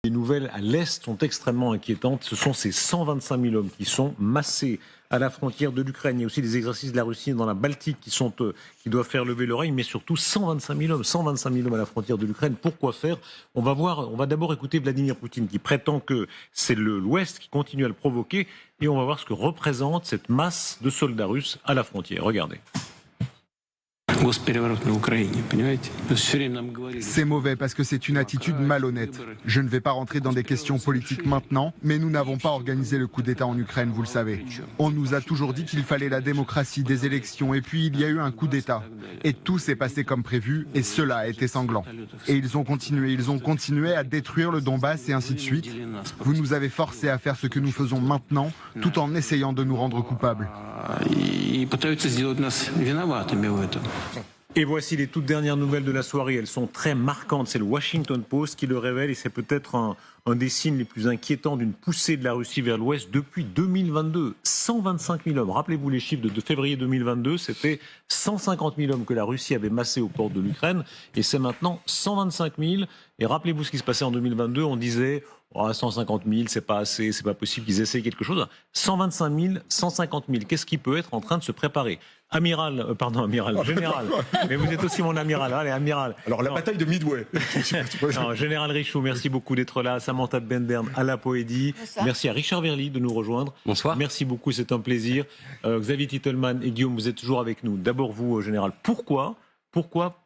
Les nouvelles à l'Est sont extrêmement inquiétantes. Ce sont ces 125 000 hommes qui sont massés à la frontière de l'Ukraine. Il y a aussi des exercices de la Russie dans la Baltique qui doivent faire lever l'oreille, mais surtout 125 000 hommes à la frontière de l'Ukraine. Pourquoi faire ? On va d'abord écouter Vladimir Poutine qui prétend que c'est l'Ouest qui continue à le provoquer, et on va voir ce que représente cette masse de soldats russes à la frontière. Regardez. C'est mauvais parce que c'est une attitude malhonnête. Je ne vais pas rentrer dans des questions politiques maintenant, mais nous n'avons pas organisé le coup d'État en Ukraine, vous le savez. On nous a toujours dit qu'il fallait la démocratie, des élections, et puis il y a eu un coup d'État. Et tout s'est passé comme prévu, et cela a été sanglant. Et ils ont continué à détruire le Donbass et ainsi de suite. Vous nous avez forcés à faire ce que nous faisons maintenant, tout en essayant de nous rendre coupables. Et voici les toutes dernières nouvelles de la soirée. Elles sont très marquantes. C'est le Washington Post qui le révèle, et c'est peut-être un des signes les plus inquiétants d'une poussée de la Russie vers l'Ouest depuis 2022. 125 000 hommes. Rappelez-vous les chiffres de février 2022. C'était 150 000 hommes que la Russie avait massés aux portes de l'Ukraine. Et c'est maintenant 125 000. Et rappelez-vous ce qui se passait en 2022. On disait... 150 000, c'est pas assez, c'est pas possible qu'ils essayent quelque chose. 125 000, 150 000, qu'est-ce qui peut être en train de se préparer ? Général, mais vous êtes aussi mon amiral, allez, amiral. Alors la bataille de Midway. Non, Général Richoux, merci beaucoup d'être là. Samantha Bendern à la Poédie. Merci à Richard Verly de nous rejoindre. Bonsoir. Merci beaucoup, c'est un plaisir. Xavier Titelman et Guillaume, vous êtes toujours avec nous. D'abord vous, Général, pourquoi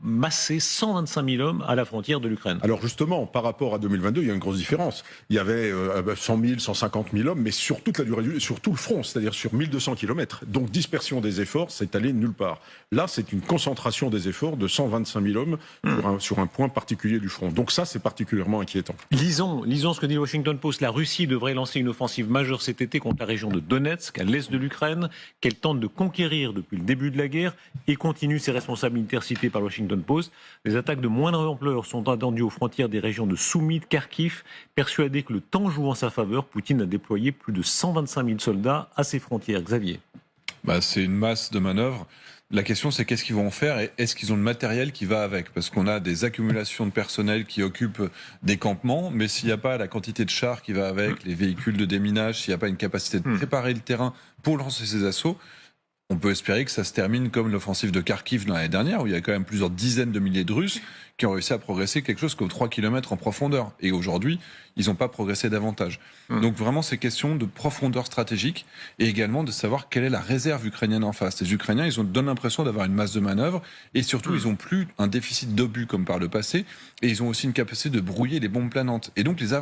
masser 125 000 hommes à la frontière de l'Ukraine ? Alors justement, par rapport à 2022, il y a une grosse différence. Il y avait 100 000, 150 000 hommes, mais sur toute la durée, sur tout le front, c'est-à-dire sur 1200 km. Donc dispersion des efforts, c'est allé nulle part. Là, c'est une concentration des efforts de 125 000 hommes sur un point particulier du front. Donc ça, c'est particulièrement inquiétant. Lisons ce que dit le Washington Post. La Russie devrait lancer une offensive majeure cet été contre la région de Donetsk, à l'est de l'Ukraine, qu'elle tente de conquérir depuis le début de la guerre, et continue ses responsabilités militaires cités par le Washington Post. Les attaques de moindre ampleur sont attendues aux frontières des régions de Soumy, de Kharkiv. Persuadé que le temps joue en sa faveur, Poutine a déployé plus de 125 000 soldats à ses frontières. Xavier. C'est une masse de manœuvres. La question, c'est qu'est-ce qu'ils vont en faire et est-ce qu'ils ont le matériel qui va avec ? Parce qu'on a des accumulations de personnel qui occupent des campements, mais s'il n'y a pas la quantité de chars qui va avec, les véhicules de déminage, s'il n'y a pas une capacité de préparer le terrain pour lancer ces assauts, on peut espérer que ça se termine comme l'offensive de Kharkiv l'année dernière, où il y a quand même plusieurs dizaines de milliers de Russes qui ont réussi à progresser quelque chose comme 3 km en profondeur. Et aujourd'hui, ils n'ont pas progressé davantage. Donc vraiment, c'est question de profondeur stratégique et également de savoir quelle est la réserve ukrainienne en face. Les Ukrainiens, ils donnent l'impression d'avoir une masse de manœuvre et surtout, ils n'ont plus un déficit d'obus comme par le passé et ils ont aussi une capacité de brouiller les bombes planantes. Et donc, les avantages